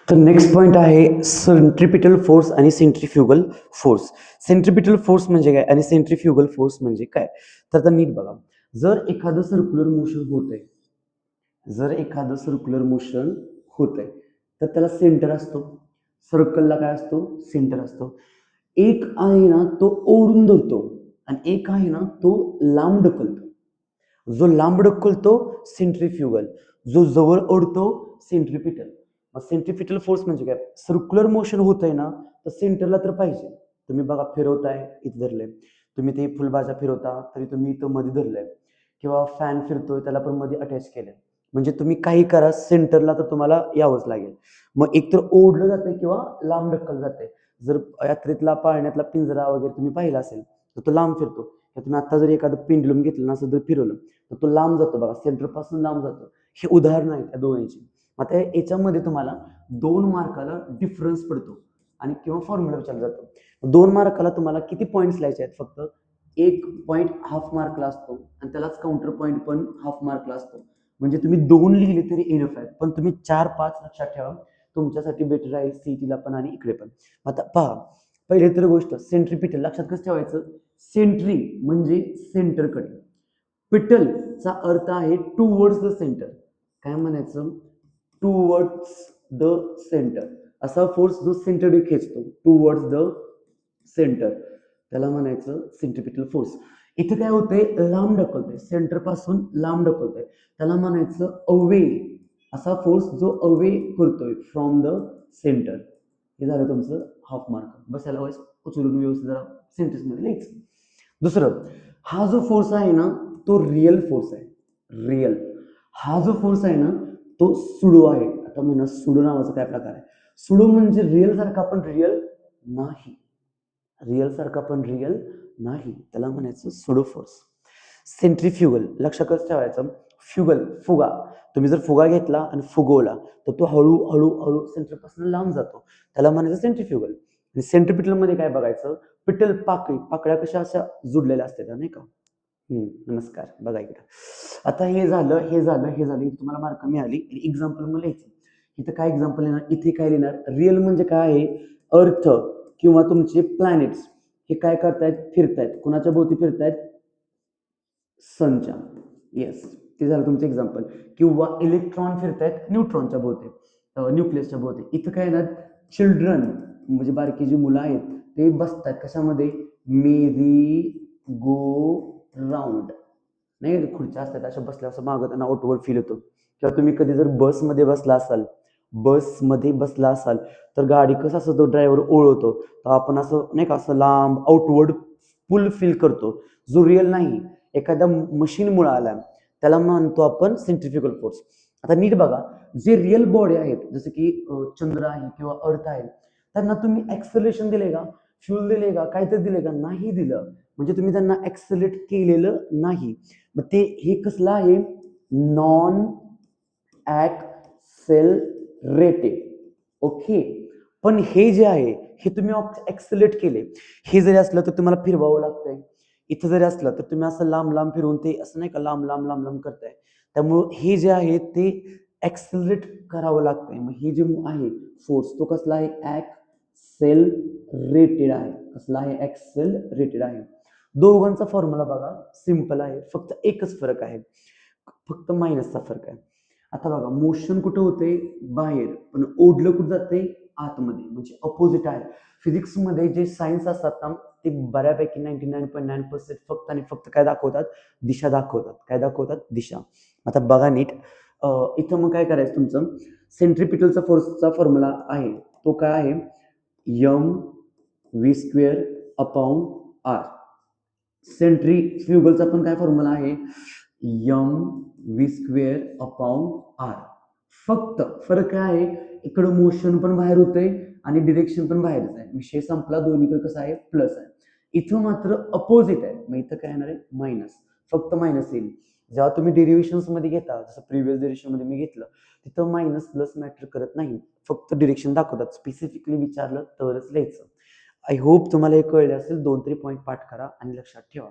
तर next point आहे centripetal force आणि सेंट्रिफ्युगल फोर्स. सेंट्रिपिटल फोर्स म्हणजे काय आणि सेंट्रिफ्युगल फोर्स म्हणजे काय? तर आता नीट बघा. जर एखादं सर्क्युलर मोशन होत आहे तर त्याला सेंटर असतो. सर्कलला काय असतो? सेंटर असतो. एक आहे ना तो ओढून धरतो आणि एक आहे ना तो लांब ढकलतो. जो लांब ढकलतो सेंट्रिफ्युगल, जो जवळ ओढतो सेंट्रिपिटल. मग सेंट्रिपिटल फोर्स म्हणजे काय? सर्क्युलर मोशन होत आहे ना तर सेंटरला तर पाहिजे. तुम्ही बघा फिरवताय इथं धरलंय, तुम्ही ते फुलभाजा फिरवता तरी तुम्ही इथं मध्ये धरलंय, किंवा फॅन फिरतोय त्याला पण मध्ये अटॅच केलंय. म्हणजे तुम्ही काही करा सेंटरला तर तुम्हाला यावंच लागेल. मग एकतर ओढलं जाते किंवा लांब ढकल जाते. जर यात्रेतला पाळण्यातला पिंजरा वगैरे तुम्ही पाहिला असेल तर तो लांब फिरतो. तुम्ही आता जर एखादं पेंडुलम घेतलं ना असं जर फिरवलं तर तो लांब जातो बघा, सेंटर पासून लांब जातो. हे उदाहरण आहे त्या दोन्हीची. आता याच्यामध्ये तुम्हाला 2 मार्काला डिफरन्स पडतो आणि किंवा फॉर्म्युला विचारला जातो. 2 मार्काला तुम्हाला किती पॉईंट्स लिहायचे आहेत? फक्त 1 पॉईंट हाफ मार्कला असतो आणि त्यालाच काउंटर पॉईंट पण हाफ मार्कला असतो. म्हणजे तुम्ही 2 लिहिले तरी इनफ आहे, पण तुम्ही 4-5 लक्षात ठेवा. तुमच्यासाठी बेटर आहे सीईटीला पण आणि इकडे पण. आता पहा, पहिली तर गोष्ट सेंट्रिपिटल लक्षात कसं ठेवायचं? सेंट्री म्हणजे सेंटरकडे, पिटलचा अर्थ आहे टूवर्ड्स द सेंटर. काय म्हणायचं? Towards the centre. असा फोर्स जो सेंटर खेचतो टूवर्ड्स द सेंटर त्याला म्हणायचं सेंट्रिपिटल फोर्स. इथे काय होतंय? लांब ढकलतोय, सेंटर पासून लांब ढकलतोय, त्याला म्हणायचं अवे. असा फोर्स जो अवे करतोय फ्रॉम द सेंटर. हे झालं तुमचं हाफ मार्क. बसायला वेळेस उचलून व्यवस्थित जरा सेंटेन्स मध्ये लिहायचं. दुसरं, हा जो फोर्स आहे ना तो रिअल फोर्स आहे. रिअल. हा जो फोर्स आहे ना तो सुडो आहे. आता म्हणा सुडो नावाचा काय प्रकार आहे? सुडो म्हणजे रिअल सारखा पण रिअल नाही. त्याला म्हणायचं सुडो फोर्स. सेंट्रिफ्युगल लक्षात कसं ठेवायचं? फ्युगल फुगा. तुम्ही जर फुगा घेतला आणि फुगवला तर तो हळूहळू सेंटरपासून लांब जातो, त्याला म्हणायचं सेंट्रिफ्युगल. आणि सेंट्रिपिटल मध्ये काय बघायचं? पिटल पाकळ्या कशा अशा जुडलेल्या असतात नाही का? नमस्कार. बघा इकडे. आता हे झालं तुम्हाला मार्क मिळाली. एक्झाम्पल मला लिहायचं. इथं काय एक्झाम्पल लिहिणार? इथे काय लिहिणार? रिअल म्हणजे काय आहे? अर्थ किंवा तुमचे प्लॅनेट्स हे काय करतायत? फिरतायत. कुणाच्या भोवती फिरतायत? सनच्या. येस, ते झालं तुमचं एक्झाम्पल. किंवा इलेक्ट्रॉन फिरतायत न्यूट्रॉनच्या भोवती, न्यूक्लियसच्या भोवती. इथं काय ना चिल्ड्रन म्हणजे बारकी जी मुलं आहेत ते बसतात कशामध्ये? मेरी गो राऊंड. नाही, खुर्च्या असतात अशा बसल्या असं मागं त्यांना आउटवर्ड फील होतो. किंवा तुम्ही कधी जर बसमध्ये बसला असाल तर गाडी कसं असं तो ड्रायव्हर ओळवतो तर आपण असं नाही का असं लांब आउटवर्ड पुल फील करतो, जो रिअल नाही. एखाद्या मशीनमुळे आला त्याला म्हणतो आपण सेंट्रिफ्युगल फोर्स. आता नीट बघा, जे रिअल बॉडी आहेत जसं की चंद्र आहे किंवा अर्थ आहे त्यांना तुम्ही ऍक्सेलरेशन दिले का? फ्युल दिले का? काहीतरी दिले का? नाही दिलं. म्हणजे तुम्ही त्यांना ऍक्सेलरेट केलेलं नाही. मग ते हे कसलं आहे? नॉन ऍक्सेलरेटेड. ओके. पण हे जे आहे हे तुम्ही ऍक्सेलरेट केले. हे जरी असलं तर तुम्हाला फिरवावं लागतंय. इथं जरी असलं तर तुम्ही असं लांब लांब फिरवून ते असं नाही का लांब लांब लांब लांब करताय. त्यामुळं हे जे आहे ते ऍक्सेलरेट करावं लागतंय. मग हे जे आहे फोर्स तो कसला आहे? ऍक्सेलरेटेड आहे. कसला आहे? ऍक्सेलरेटेड आहे. दोघांचा फॉर्म्युला बघा, सिंपल आहे. फक्त एकच फरक आहे, फक्त मायनसचा फरक आहे. आता बघा, मोशन कुठं होते? बाहेर. पण ओढलं कुठं जाते? आतमध्ये. म्हणजे अपोजिट आहे. फिजिक्समध्ये जे सायन्स असतात ना ते बऱ्यापैकी 99.9% फक्त आणि फक्त काय दाखवतात? दिशा दाखवतात. काय दाखवतात? दिशा. आता बघा नीट. इथं मग काय करायचं? तुमचं सेंट्रिपिटलचा फोर्सचा फॉर्म्युला आहे तो काय आहे? mv²/r. सेंट्रिफ्युगलचा पण काय फॉर्म्युला आहे? mv²/r. फक्त फरक काय आहे? इकडं मोशन पण बाहेर होतंय आणि डिरेक्शन पण बाहेरच आहे. विषय संपला. दोन्हीकडे कसं आहे? प्लस आहे. इथं मात्र अपोजिट आहे. मग इथं काय येणार आहे? मायनस. फक्त मायनस येईल. जेव्हा तुम्ही डेरिव्हेशन्स मध्ये घेता, जसं प्रिव्हियस डेरिव्हेशन मध्ये मी घेतलं, तिथं मायनस प्लस मॅटर करत नाही. फक्त डिरेक्शन दाखवतात. स्पेसिफिकली विचारलं तरच लिहायचं. आय होप तुम्हाला हे कळले असेल. 2-3 पॉईंट पाठ करा आणि लक्षात ठेवा.